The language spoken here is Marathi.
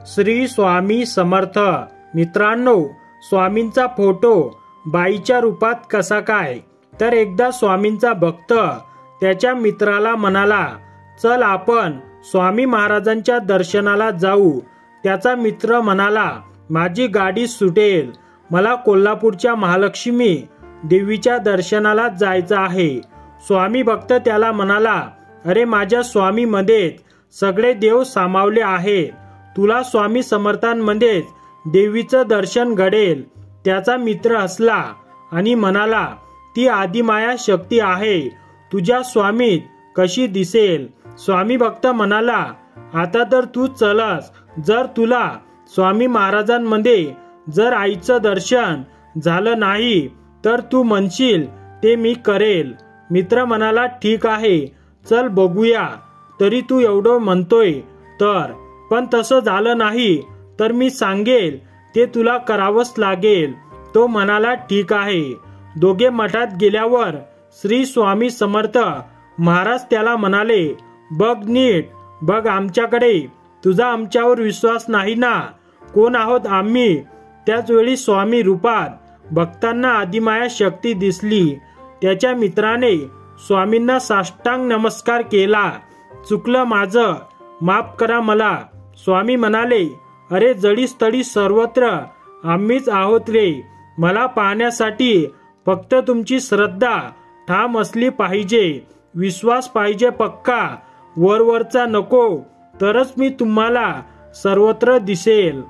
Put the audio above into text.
श्री स्वामी समर्थ। मित्रांनो, स्वामींचा फोटो बाईच्या रूपात कसा काय? तर एकदा स्वामींचा भक्त त्याच्या मित्राला म्हणाला, चल आपण स्वामी महाराजांच्या दर्शनाला जाऊ। त्याचा मित्र म्हणाला, माझी गाडी सुटेल, मला कोल्हापूरच्या महालक्ष्मी देवीच्या दर्शनाला जायचं आहे। स्वामी भक्त त्याला म्हणाला, अरे माझ्या स्वामी मध्येच सगळे देव सामावले आहेत, तुला स्वामी समर्थांमध्येच देवीचं दर्शन घडेल। त्याचा मित्र हसला आणि म्हणाला, ती आदिमाया शक्ती आहे, तुझ्या स्वामीत कशी दिसेल? स्वामी भक्त म्हणाला, आता तर तू चलस, जर तुला स्वामी महाराजांमध्ये जर आईचं दर्शन झालं नाही तर तू म्हणशील ते मी करेल। मित्र म्हणाला, ठीक आहे, चल बघूया। तरी तू एवढं म्हणतोय तर, पण तसं झालं नाही तर मी सांगेल ते तुला करावंच लागेल। तो म्हणाला, ठीक आहे। दोघे मठात गेल्यावर श्री स्वामी समर्थ महाराज त्याला म्हणाले, बघ नीट बघ आमच्याकडे, तुझा आमच्यावर विश्वास नाही ना? कोण आहोत आम्ही? त्याच वेळी स्वामी रूपात भक्तांना आदिमाया शक्ती दिसली। त्याच्या मित्राने स्वामींना साष्टांग नमस्कार केला। चुकलं माझं, माफ करा मला। स्वामी म्हणाले, अरे जडीस्थळी सर्वत्र आम्हीच आहोत रे, मला पाहण्यासाठी फक्त तुमची श्रद्धा ठाम असली पाहिजे, विश्वास पाहिजे पक्का, वरवरचा नको, तरच मी तुम्हाला सर्वत्र दिसेल।